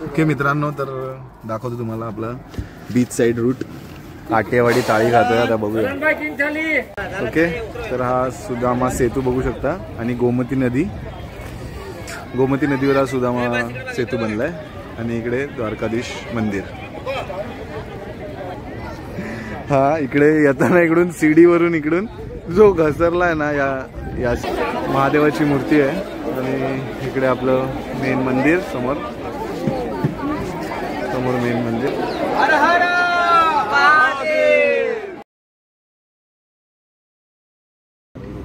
Okay मित्रांनो, तर दाखवतो तुम्हाला आपला बीच साइड रूट. काटेवाडी ताळी खातोय आता, बघूया. ओके, तर हा सुदामा सेतू बघू शकता आणि गोमती नदीवर हा सुदामा सेतू बनलाय. आणि इकडे द्वारकाधीश मंदिर. हा इकडे येताना इकडून सीडीवरून इकडून जो घसरलाय ना, या महादेवाची मूर्ती आहे. आणि इकडे आपलं मेन मंदिर समोर मेन मंदिर.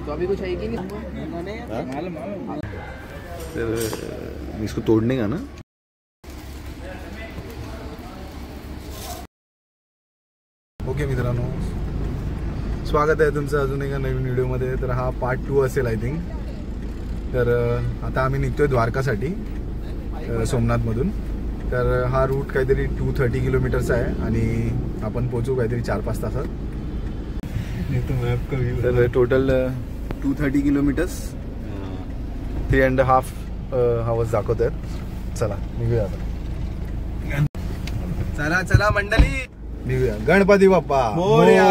तो अभी कुछ आएगी नहीं. तर इसको तोडणे का ना. ओके मित्रांनो, स्वागत आहे तुमचं अजून एका नवीन व्हिडिओमध्ये. तर हा पार्ट 2 असेल आय थिंक. तर आता आम्ही निघतोय द्वारकासाठी सोमनाथमधून. तर हा रूट काहीतरी 230 किलोमीटरचा आहे आणि आपण पोहोचू काहीतरी 4-5 तासात. तर टोटल 230 किलोमीटर्स 3.5 आवर्स दाखवत आहेत. चला निघूया आता. चला मंडळी, निघूया. गणपती बाप्पा मोरया.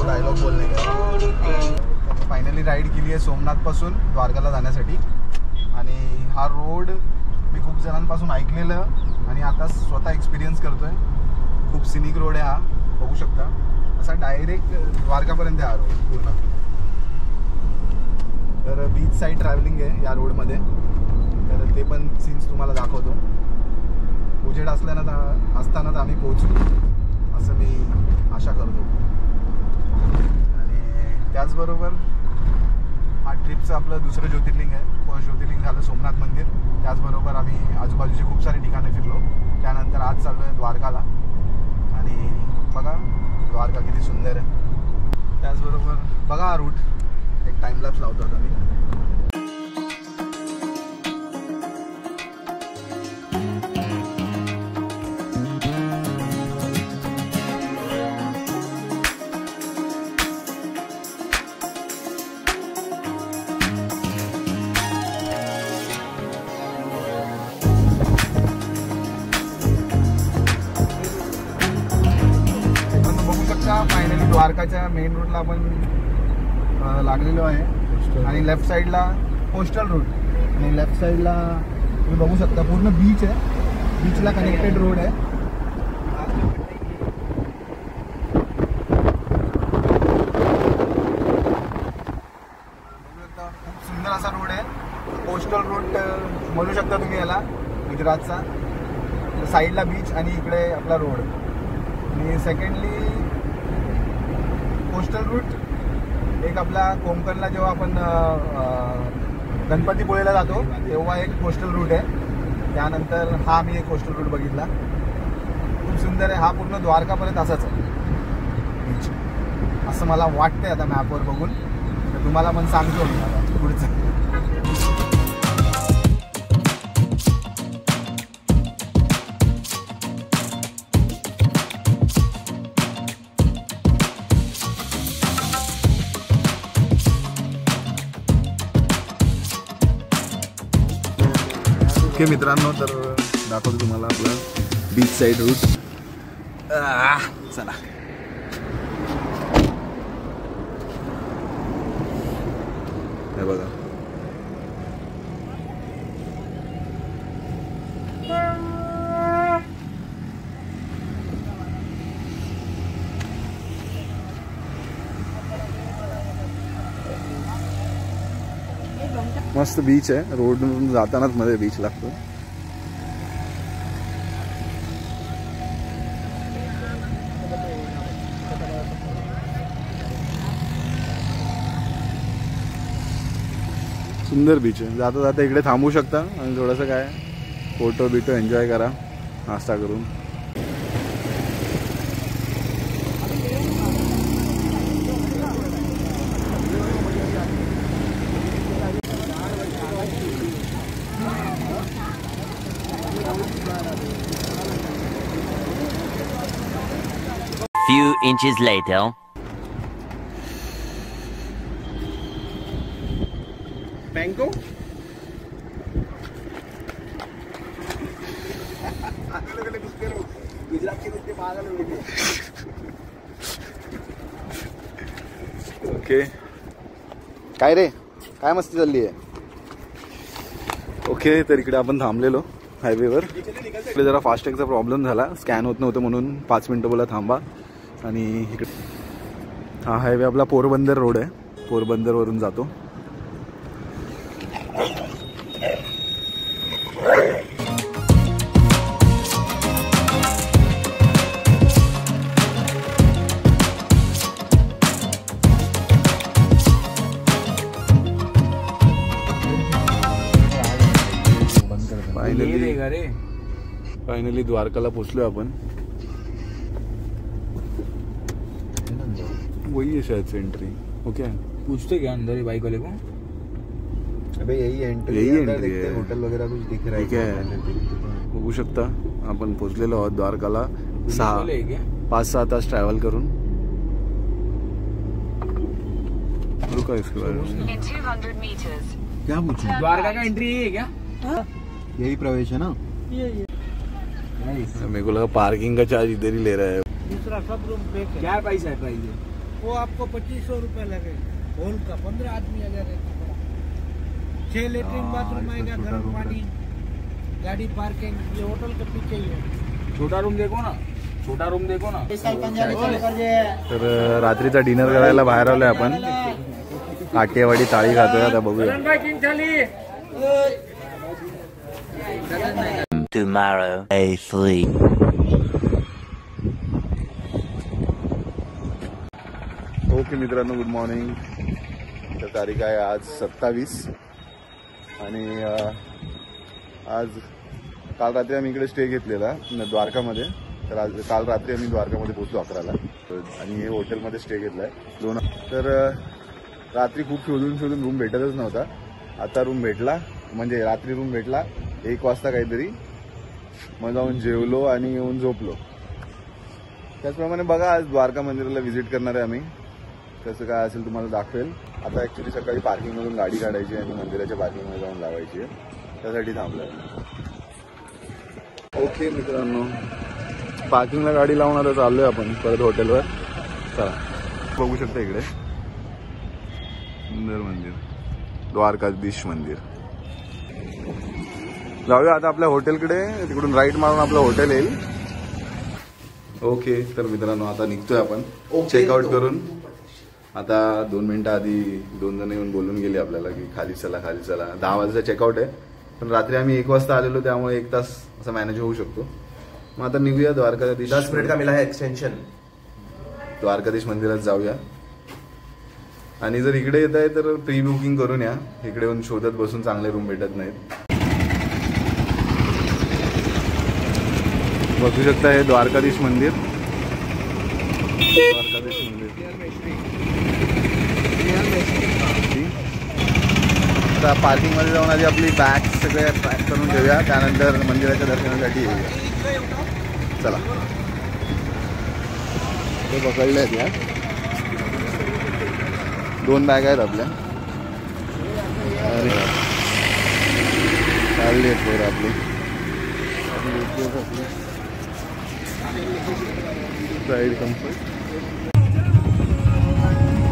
डायलॉग बोलणे का. फायनली राईड केली आहे सोमनाथ पासून द्वारकाला जाण्यासाठी. आणि हा रोड मी खूप जणांपासून ऐकलेलं आणि आता स्वतः एक्सपिरियन्स करतोय. खूप सिनिक रोड आहे हा, बघू शकता. असा डायरेक्ट द्वारकापर्यंत आहे हा रोड पूर्ण. तर बीच साईड ट्रॅव्हलिंग आहे या रोडमध्ये. तर ते पण सीन्स तुम्हाला दाखवतो. उजेड असतानाच आम्ही पोहोचू असं मी आशा करतो. आणि त्याचबरोबर हा ट्रिपचं आपलं दुसरं ज्योतिर्लिंग आहे. फर्स्ट ज्योतिर्लिंग झालं सोमनाथ मंदिर. त्याचबरोबर आम्ही आजूबाजूची खूप सारी ठिकाणं फिरलो. त्यानंतर आज चाललो आहे द्वारकाला. आणि बघा द्वारका किती सुंदर आहे. त्याचबरोबर बघा हा रूट एक टाइमलॅप्स लावतो आता मी. फायनली द्वारकाच्या मेन रूटला आपण लागलेलो आहे. आणि लेफ्ट साईडला कोस्टल रूट आणि लेफ्ट साईडला तुम्ही बघू शकता पूर्ण बीच आहे. बीचला कनेक्टेड रोड आहे. खूप सुंदर असा रोड आहे. कोस्टल रूट म्हणू शकता तुम्ही याला गुजरातचा. साईडला बीच आणि इकडे आपला रोड. आणि सेकंडली कोस्टल रूट एक आपला कोकणला जेव्हा आपण गणपतीपुळेला जातो तेव्हा एक कोस्टल रूट आहे. त्यानंतर हा मी एक कोस्टल रूट बघितला, खूप सुंदर आहे. हा पूर्ण द्वारकापर्यंत असाच आहे बीच असं मला वाटतंय आता मॅपवर बघून. तर तुम्हाला पण सांगतो मी आता पुढचं. ओके मित्रांनो, तर दाखवतो तुम्हाला आपलं बीच साईड रूट. चला हे बघा. मस्त बीच आहे. रोडवरून जातानाच मध्ये बीच लागतो. सुंदर बीच आहे. जाता जाता इकडे थांबू शकता आणि थोडंसं काय फोटो बिटो एन्जॉय करा नाश्ता करून. Few inches later. Mango Gujarat के कुत्ते पागल हुए थे. ओके काय रे काय मस्ती चालली आहे. ओके तर इकडे आपण थांबलेलो हायवेवर. इकडे जरा फास्टॅगचा प्रॉब्लेम झाला, स्कॅन होत नव्हतं म्हणून 5 मिनटं बोला थांबा. आणि इकडे हा हायवे आपला पोरबंदर रोड आहे, पोरबंदरवरून जातो. फायनली द्वारकाला पोचलोय आपण. वही है शायद से एंट्री. ओके पूछते क्या अंदर ही बाइक वाले को. अबे यही एंट्री है. होटल वगैरह कुछ दिख रहा है. ठीक आहे, बघू शकता आपण पोचलेलो आहोत द्वारकाला. 5-6 तास ट्रॅव्हल करून. रुका इसके बारे में क्या पूछूं. द्वारका का एंट्री है क्या. यही प्रवेश है ना. मेरे को लगा पार्किंग का चार्ज इधर ही ले रहा है. दूसरा सब रूम पे क्या प्राइस है. प्राइस है वो आपको 2500 रुपए लगेगा होल का. 15 आदमी अगर रहता बड़ा. 6 लेटरिन बाथरूम आएगा, गर्म पानी, गाड़ी पार्किंग. ये होटल के पीछे ही है. छोटा रूम देखो ना, छोटा रूम देखो ना. तर रात्रीचा डिनर करायला बाहेर आलोय आपण. काठियावाडी थाळी खातोय आता, बघूया. Tomorrow, day 3. ओके मित्रांनो, गुड मॉर्निंग. तर तारीख आहे आज 27 आणि आज काल रात्री आम्ही इकडे स्टे घेतलेला द्वारकामध्ये. तर आज काल रात्री आम्ही द्वारकामध्ये पोहोचलो 11ला आणि हे हॉटेलमध्ये स्टे घेतलाय 2. तर रात्री खूप शोधून रूम भेटतच नव्हता. आता रूम भेटला, म्हणजे रात्री रूम भेटला 1 वाजता काहीतरी. मग जाऊन जेवलो आणि येऊन झोपलो. त्याचप्रमाणे बघा, आज द्वारका मंदिराला व्हिजिट करणार आहे आम्ही. कसं काय असेल तुम्हाला दाखवेल. आता ॲक्च्युली सकाळी पार्किंगमधून गाडी काढायची आणि मंदिराच्या पार्किंगमध्ये जाऊन लावायची आहे, त्यासाठी थांबलोय. ओके मित्रांनो, पार्किंगला गाडी लावून आता चाललोय आपण परत हॉटेलवर. चला, बघू शकता इकडे सुंदर मंदिर, द्वारकाधीश मंदिर. जाऊया आता आपल्या हॉटेलकडे. तिकडून राईट मारून आपलं हॉटेल येईल. ओके तर मित्रांनो, आता निघतोय आपण चेकआउट करून. आता 2 मिनिटं आधी 2 जण येऊन बोलून गेले आपल्याला की खाली चला खाली चला. 10 वाजता चेकआउट आहे, पण रात्री आम्ही 1 वाजता आलेलो, त्यामुळे 1 तास असं मॅनेज होऊ शकतो. मग आता निघूया द्वारकाधीश. 10 मिनट का मिला है एक्सटेंशन. द्वारकाधीश मंदिरात जाऊया. आणि जर इकडे येत आहे तर प्री बुकिंग करून या. इकडे येऊन शोधत बसून चांगले रूम भेटत नाहीत. बघू शकता हे द्वारकाधीश मंदिर. द्वारकाधीश मंदिर आता पार्किंगमध्ये जाऊन आधी आपली बॅग सगळे पॅक करून ठेवूया, त्यानंतर मंदिराच्या दर्शनासाठी येऊया. चला, ते पकडले आहेत या 2 बॅग आहेत आपल्या. चालली आहेत पोरं आपली. Side comfort.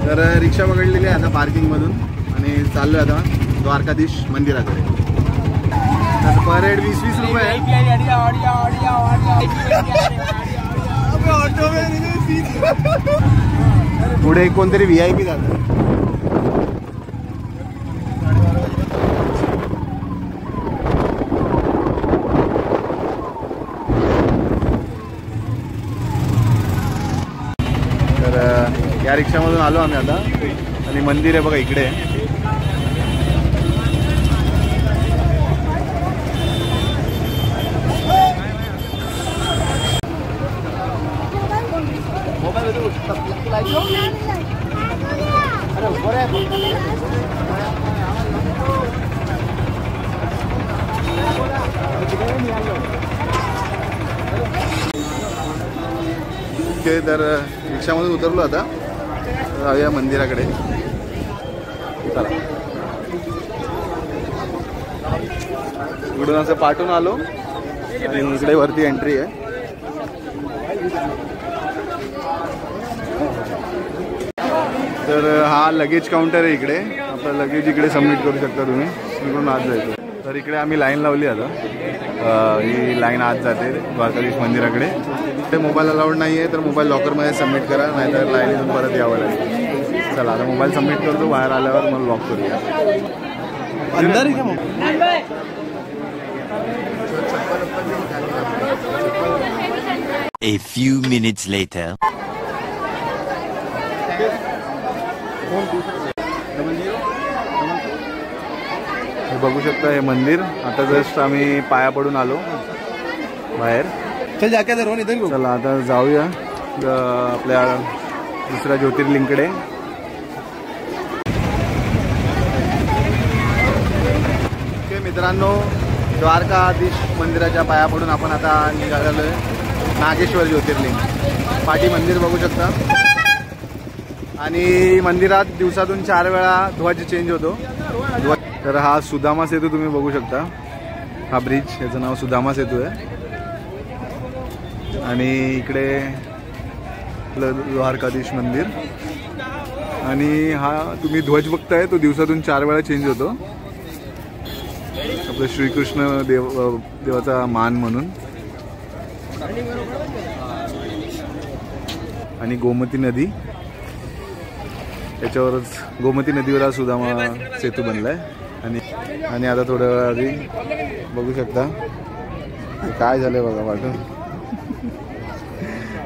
तर रिक्षा पकडलेली आहे आता पार्किंगमधून आणि चाललोय आता द्वारकाधीश मंदिराकडे. तर पर हेड 20-20 रुपये. पुढे कोणतरी VIP जातं. तर या रिक्षामधून आलो आम्ही आता आणि मंदिर आहे बघा इकडे. ओके, तर रिक्षामधून उतरलो आता. जाऊया मंदिराकडे. चला. इकडून असं पाठवून आलो आणि इकडे वरती एंट्री आहे. तर हा लगेज काउंटर आहे इकडे. आपलं लगेज इकडे सबमिट करू शकता तुम्ही. इकडून आत जायचं. तर इकडे आम्ही लाईन लावली आता. ही लाईन आत जाते द्वारकाधीश मंदिराकडे. ते मोबाईल अलाउड नाही आहे तर मोबाईल लॉकरमध्ये सबमिट करा, नाहीतर लाईनीतून परत यावं लागेल. चला आता मोबाईल सबमिट करतो. बाहेर आल्यावर मग लॉक करूया. अंदर आहे का mobile? A few minutes later. बघू शकता हे मंदिर. आता जस्ट आम्ही पाया पडून आलो बाहेर. चला आता जाऊया आपल्या दुसऱ्या ज्योतिर्लिंगकडे. ओके मित्रांनो, द्वारकाधीश मंदिराच्या पाया पडून आपण आता निघालेलो आहे नागेश्वर ज्योतिर्लिंग. पाठी मंदिर बघू शकता. आणि मंदिरात दिवसातून 4 वेळा ध्वज चेंज होतो. तर हा सुदामा सेतू तुम्ही बघू शकता. हा ब्रिज, याचं नाव सुदामा सेतू आहे. आणि इकडे द्वारकाधीश मंदिर. आणि हा तुम्ही ध्वज बघताय तो दिवसातून 4 वेळा चेंज होतो. आपलं श्रीकृष्ण देवाचा मान म्हणून. आणि गोमती नदी, त्याच्यावरच गोमती नदीवर हा सुदामा सेतू बनलाय. आणि आता थोड्या वेळा आधी बघू शकता काय झालंय बघा वाटून.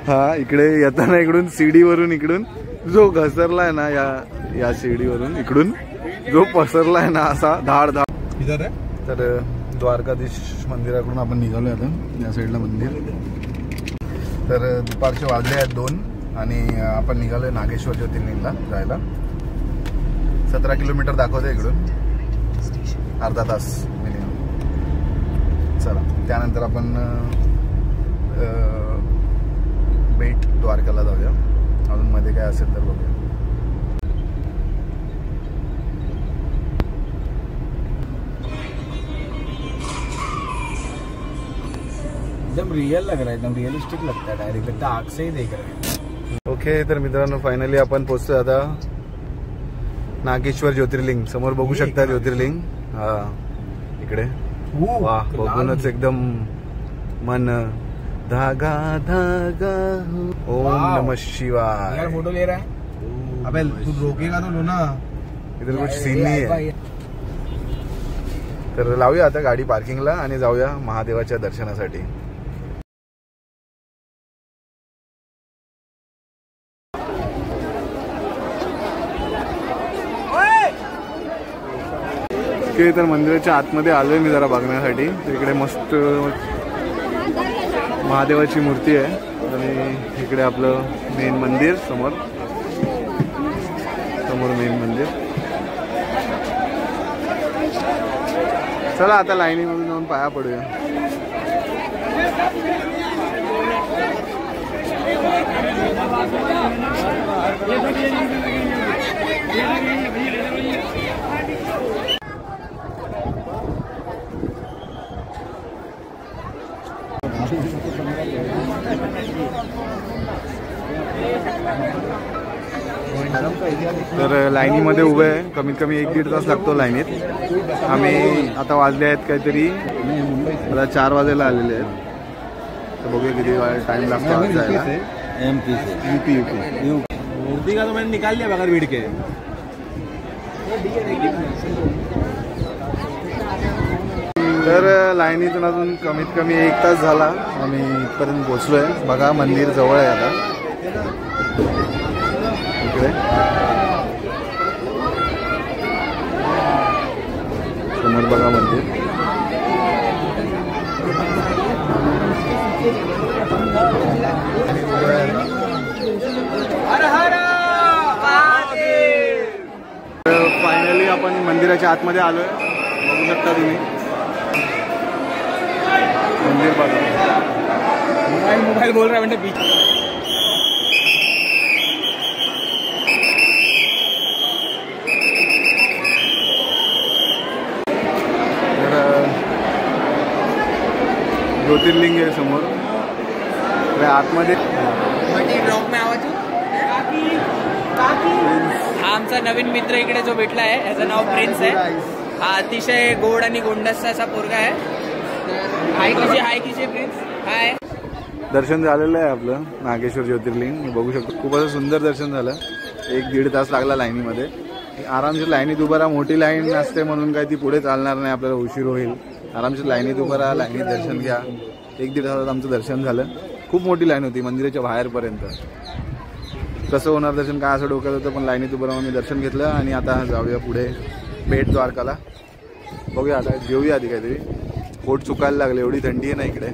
हा इकडे येताना इकडून सीडीवरून इकडून जो घसरलाय ना, या सीडीवरून इकडून जो पसरलाय ना असा धाड धाड. तर द्वारकाधीश मंदिराकडून आपण निघालोय आता. या साईडला मंदिर. तर दुपारचे वाजले आहेत 2 आणि आपण निघालोय नागेश्वर ज्योतिर्लिंगला जायला. 17 किलोमीटर दाखवते इकडून, अर्धा तास मिनिमम. चला त्यानंतर आपण बेट द्वारकाला जाऊया. अजून मध्ये काय असेल तर बघूया. एकदम रियल लग रहा है, एकदम रियलिस्टिक लगता है. डायरेक्ट आग से ही देख रहे हैं. ओके तर मित्रांनो फायनली आपण पोहोचतोय आता नागेश्वर ज्योतिर्लिंग. समोर बघू शकता ज्योतिर्लिंग. हा इकडे. वा बघूनच एकदम मन धागा धागा. ओम नमः शिवाय. यार फोटो ले रहा है. अबे तू रोकेगा तो लो ना. इधर कुछ सीन नहीं है. तर लावूया आता गाडी पार्किंगला आणि जाऊया महादेवाच्या दर्शनासाठी. ओके तर मंदिराच्या आतमध्ये आलोय मी जरा बघण्यासाठी. इकडे मस्त महादेवाची मूर्ती आहे आणि इकडे आपलं मेन मंदिर समोर मेन मंदिर. चला आता लाईनीमधून जाऊन पाया पडूया. तर लाईनीमध्ये उभे आहे. कमीत कमी 1-1.5 तास लागतो लाईनीत. आम्ही आता वाजले आहेत काहीतरी, आता 4 वाजायला आलेले आहेत. तर बघूया किती टाइम लागतो जायला. यूपी मूर्ति का तो मैंने निकाल लिया बगैर भीड़ के. तर लाईनीतून अजून कमीत कमी 1 तास झाला. आम्ही इथपर्यंत पोहोचलोय. बघा मंदिर जवळ आहे आता. इकडे समोर बघा मंदिर. फायनली आपण मंदिराच्या आतमध्ये आलोय. बघू शकता तुम्ही मंदिर बघा. मोबाईल बोल रहा है बेटा. ज्योतिर्लिंग आहे समोर. आतमध्ये ब्लॉग में आवाज हा आमचा नवीन मित्र इकडे जो भेटला आहे याचं नाव प्रिन्स आहे. हा अतिशय गोड आणि गोंडसचा असा पोरगा आहे. हाय कशी प्रिन्स हाय. दर्शन झालेलं आहे आपलं नागेश्वर ज्योतिर्लिंग. बघू शकतो खूप असं सुंदर दर्शन झालं. 1-1.5 तास लागला लाईनीमध्ये. आरामशीर लाईनीत उभं राहा. मोठी लाईन असते म्हणून काही ती पुढे चालणार नाही, आपल्याला उशीर होईल. आरामशीर लाईनीत उभं राहा, लाईनीत दर्शन घ्या. 1-1.5 तासात आमचं दर्शन झालं. खूप मोठी लाईन होती मंदिराच्या बाहेरपर्यंत. कसं होणार दर्शन काय असं डोक्यात होतं, पण लाईनीत उभं राहून मी दर्शन घेतलं. आणि आता जाऊया पुढे बेट द्वारकाला. बघूया आता जेऊया आधी काहीतरी. पोट चुकायला लागले, एवढी थंडी आहे ना इकडे.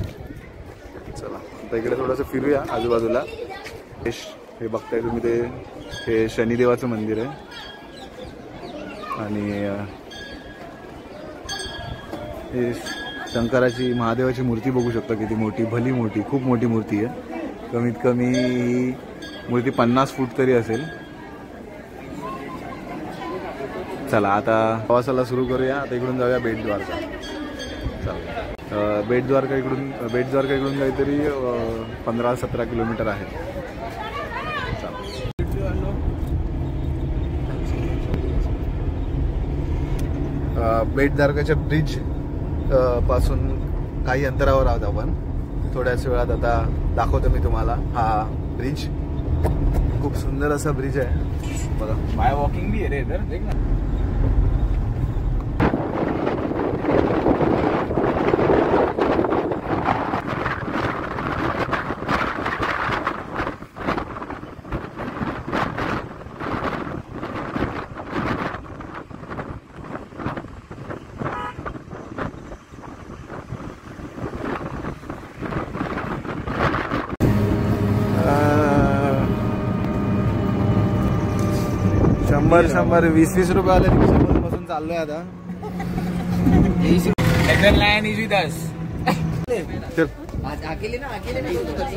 चला आता इकडे थोडंसं फिरूया आजूबाजूला. हे बघताय तुम्ही ते हे शनिदेवाचं मंदिर आहे. आणि हे शंकराची महादेवाची मूर्ती बघू शकता किती मोठी, भली मोठी, खूप मोठी मूर्ती आहे. कमीत कमी मूर्ती 50 फूट तरी असेल. चला आता प्रवासाला सुरू करूया. आता इकडून जाऊया बेट द्वारका. चला बेट द्वारका इकडून काहीतरी 15-17 किलोमीटर आहे. बेट द्वारकाच्या ब्रिज पासून काही अंतरावर आहोत आपण. थोड्याच वेळात आता दाखवतो मी तुम्हाला हा ब्रिज. खूप सुंदर असा ब्रिज आहे बघा. बाय वॉकिंग भी है रे इधर, देख ना. शंभर 20-20 रुपये रिक्षापासून चाललोय आता.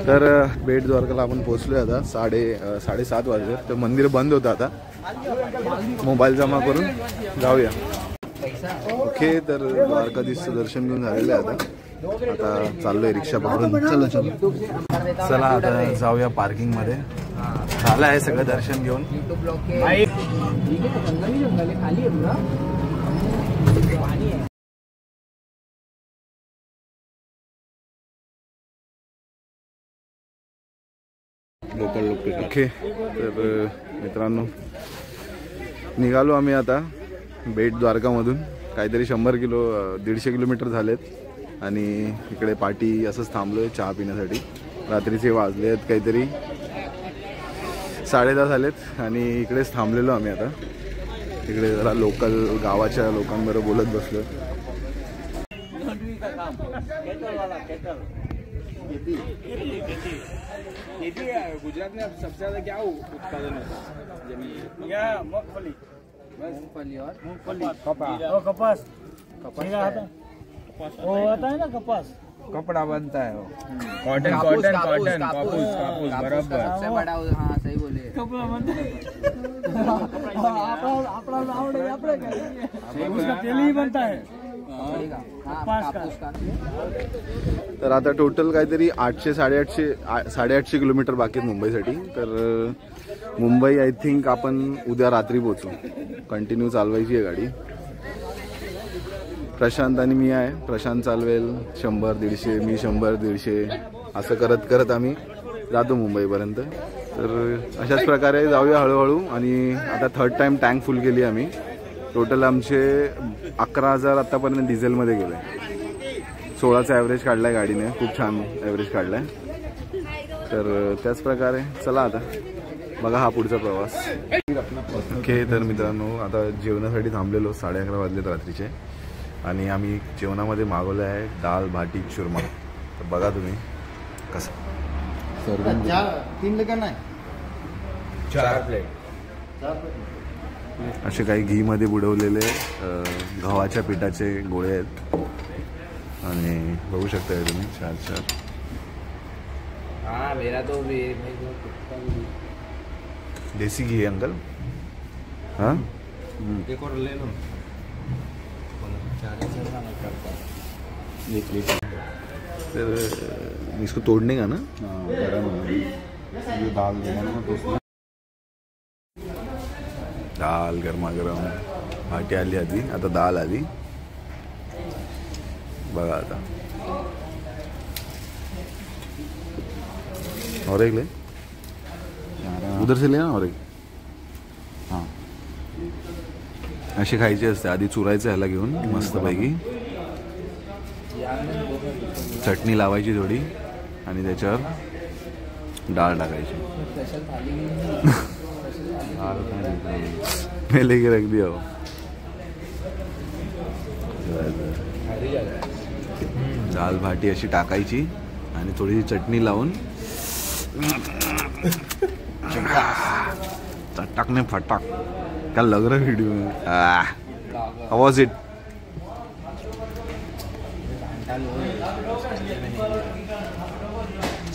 तर बेट द्वारकाला आपण पोहोचलोय आता. 7:30 वाजले. तर मंदिर बंद होतं आता. मोबाईल जमा करून जाऊया. ओके तर द्वारकाधीशचं दर्शन घेऊन झालेलं आहे आता. आता चाललोय रिक्षा पकडून. चला आता जाऊया पार्किंग मध्ये. झालं आहे सगळं दर्शन घेऊन. ओके तर मित्रांनो निघालो आम्ही आता बेट द्वारकामधून. काहीतरी 150 किलोमीटर झालेत. आणि इकडे पार्टी असंच थांबलोय चहा पिण्यासाठी. रात्रीचे वाजले आहेत काहीतरी 10:30 झालेत. आणि इकडेच थांबलेलो आम्ही आता. इकडे जरा लोकल गावाच्या लोकांबरोबर बोलत बसलो. गुजरात में सबसे ज्यादा क्या उत्पादन है? मूंगफली और कपास वो होता है ना कपास. कपड़ा बनता है वो. कॉटन कापूस बराबर. सबसे बड़ा हाँ सही बोले. कपड़ा बनता है. उसका तेल ही बनता है. तर आता टोटल काहीतरी 800-850 किलोमीटर बाकी आहेत मुंबईसाठी. तर मुंबई आय थिंक आपण उद्या रात्री पोहोचू. कंटिन्यू चालवायची आहे गाडी. प्रशांत आणि मी आहे. प्रशांत चालवेल 100-150, मी 100-150 असं करत करत आम्ही जातो मुंबईपर्यंत. तर अशाच प्रकारे जाऊया हळूहळू. आणि आता 3rd टाइम टँक फुल केली आम्ही. टोटल आमचे 11,000 आत्तापर्यंत डिझेलमध्ये गेले. 16चा ॲव्हरेज काढलाय गाडीने. खूप छान ॲव्हरेज काढलाय. तर त्याच प्रकारे चला आता बघा हा पुढचा प्रवास. ओके तर मित्रांनो आता जेवणासाठी थांबलेलो. 11:30 वाजलेत रात्रीचे. आणि आम्ही जेवणामध्ये मागवलं आहे दाल भाटी चुरमा. तर बघा तुम्ही कसं. 3 लेकर नाही 4 प्लेट. असे काही घी मध्ये बुडवलेले गव्हाच्या पिठाचे गोळे आहेत. आणि बघू शकता तुम्ही 4. हाँ मेरा तो देसी घी है अंकल. हाँ एक और ले लो. 1 लीटर तर इसको तोड़ने का ना दाल गरमागरम भाटी आली आधी आता दाल आली बघा आता और एक ले उधर से ले ना और एक हां अशी खायची असते आधी चुरायचं ह्याला घेऊन मस्तपैकी चटणी लावायची थोडी आणि त्याच्यावर डाळ टाकायची मैं लेके रख दिया हो दाल भाटी अशी टाकायची आणि थोडी चटणी लावून चटक ने फटक क्या लग रहा है वीडियो में हाउ वाज इट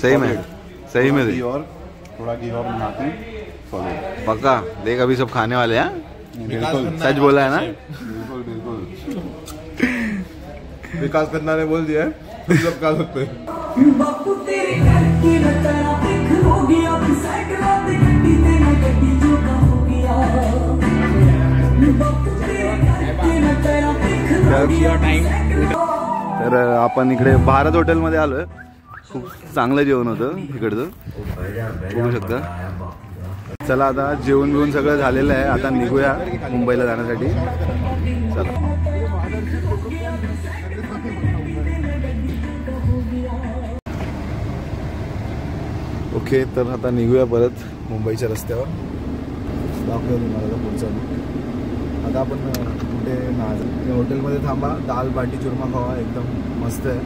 सही में और थोड़ा घी और बनाते हैं पक्का देख अभी सब खाने वाले हैं बिल्कुल सच बोला है ना बिल्कुल बिल्कुल विकास करना ने बोल दिया है तुम सब खा सकते हैं बापू तेरे घर की नचना देख हो गया साइकिल पे गड्डी ते ना गड्डी जो का हो गया बापू तेरे घर की नचना देख हो गया तर आपण इकडे भारत हॉटेलमध्ये आलोय खूप चांगलं जेवण होतं इकडचं बघू शकता चला आता जेवण बिवून सगळं झालेलं आहे आता निघूया मुंबईला जाण्यासाठी चला ओके तर आता निघूया परत मुंबईच्या रस्त्यावर दाखवूया तुम्हाला पुढचं आता आपण कुठे हॉटेलमध्ये थांबा दाल बाटी चुरमा खावा एकदम मस्त आहे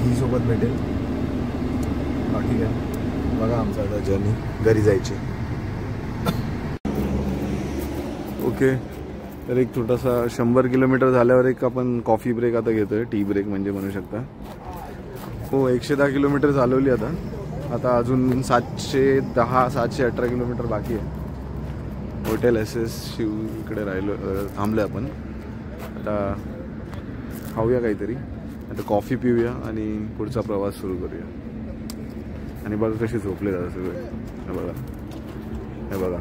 घी सोबत भेटेल बाकी काय बघा आमचा आता जर्नी घरी जायची ओके तर एक छोटासा 100 किलोमीटर झाल्यावर एक आपण कॉफी ब्रेक आता घेतोय टी ब्रेक म्हणजे म्हणू शकता हो 110 किलोमीटर चालवली आता अजून 718 किलोमीटर बाकी आहे हॉटेल SS शिव इकडे राहिलो थांबलो आपण आता खाऊया काहीतरी आता कॉफी पिऊया आणि पुढचा प्रवास सुरू करूया आणि बघा कशी झोपले जातात सगळे हे बघा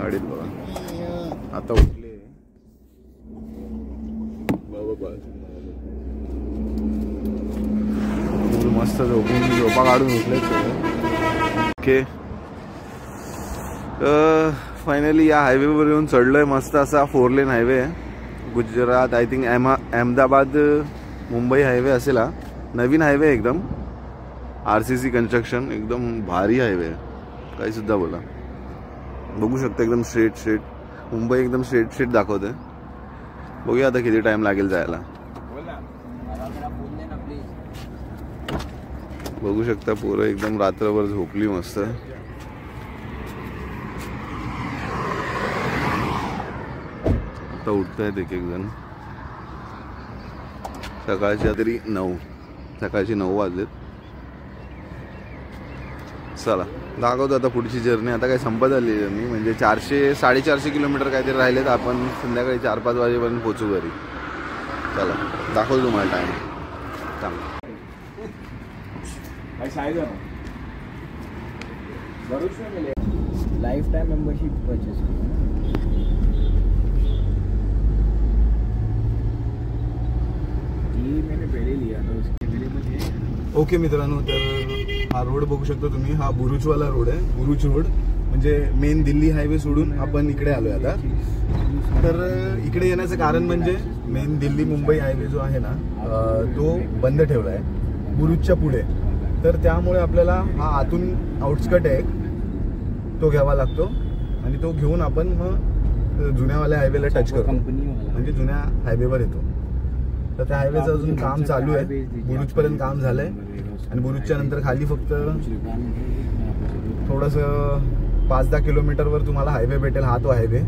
गाडीत बघा आता उठले मस्त झोपा काढून उठले ओके फायनली या हायवेवर येऊन चढलोय मस्त असा 4 लेन हायवे आहे Gujarat I think Ahmedabad Mumbai highway असेल हा नवीन हायवे एकदम RCC कंस्ट्रक्शन एकदम भारी हायवे आहे काही सुद्धा बोला बघू शकता एकदम स्ट्रेट मुंबई एकदम स्ट्रेट दाखवते बघूया आता किती टाइम लागेल जायला बघू शकता पोरं एकदम रात्रभर झोपली मस्त आता उठतायत एक जण सकाळच्या तरी 9 वाजलेत चला दाखवतो आता पुढची जर्नी आता काय संपत आली जर्नी म्हणजे 400-450 किलोमीटर काहीतरी राहिलेत आपण संध्याकाळी 4-5 वाजेपर्यंत पोहोचू घरी चला दाखवतो तुम्हाला टाइम चांगला लाइफ टाइम मेंबरशिप परचेस ये मैंने पहले लिया था उसके अवेलेबल है ओके मित्रांनो तर हा रोड बघू शकता तुम्ही हा बुरुचवाला रोड आहे बुरुच रोड म्हणजे मेन दिल्ली हायवे सोडून आपण इकडे आलोय आता तर इकडे येण्याचं कारण म्हणजे मेन दिल्ली मुंबई हायवे जो आहे ना तो बंद ठेवला आहे बुरुचच्या पुढे तर त्यामुळे आपल्याला हा आतून आउटस्कट आहे तो घ्यावा लागतो आणि तो घेऊन आपण मग जुन्यावाल्या हायवेला टच करतो म्हणजे जुन्या हायवेवर येतो तर त्या हायवेचं अजून काम चालू आहे बुरुचपर्यंत काम झालंय आणि बुरुचच्या नंतर खाली फक्त थोडंसं 5-10 किलोमीटरवर तुम्हाला हायवे भेटेल हा तो हायवे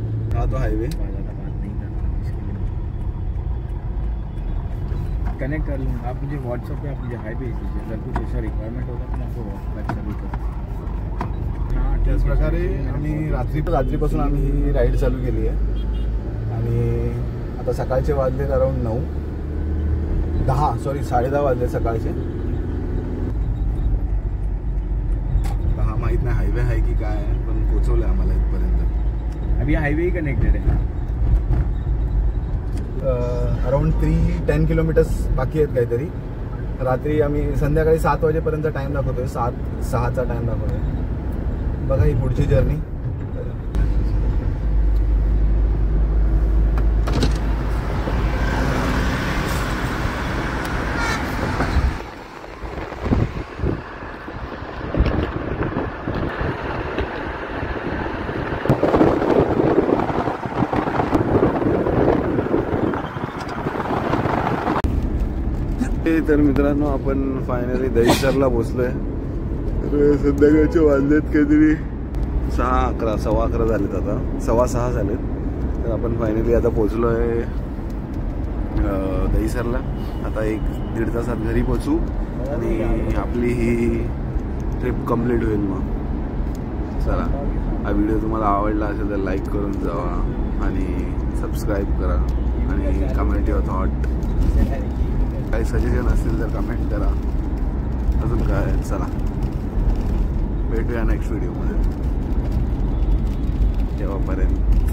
कनेक्ट कर लूँगा आप मुझे व्हाट्सएप पे आप मुझे हाई भेज दीजिए अगर कुछ ऐसा रिक्वायरमेंट होगा तो मैं आपको व्हाट्सएप भी करूँगा त्याच प्रकारे आम्ही रात्रीपासून आम्ही ही राईड चालू केली आहे आणि आता सकाळचे वाजलेत अराउंड 9 10:10 वाजले सकाळचे. हा माहित नाही हायवे आहे की काय आहे, पण पोहोचवलंय आम्हाला इथपर्यंत. अभी हाईवे ही कनेक्टेड है. अराउंड 3-10 किलोमीटर्स बाकी आहेत काहीतरी. रात्री आम्ही संध्याकाळी 7 वाजेपर्यंत टाइम दाखवतोय. 6चा टाइम दाखवतोय. बघा ही पुढची जर्नी. तर मित्रांनो आपण फायनली दहिसरला पोचलोय. संध्याकाळचे वाजलेत काहीतरी 6-11 11:15 झालेत. आता 6:15 झालेत. तर आपण फायनली आता पोचलोय दहिसरला. आता 1-1.5 तासात घरी पोचू आणि आपली ही ट्रिप कंप्लीट होईल. मग चला, हा व्हिडिओ तुम्हाला आवडला असेल तर लाईक करून जावा आणि सबस्क्राईब करा आणि कमेंट युअर थॉट. काही सजेशन असतील तर कमेंट करा. अजून काय, चला भेटूया नेक्स्ट व्हिडिओमध्ये. तेव्हापर्यंत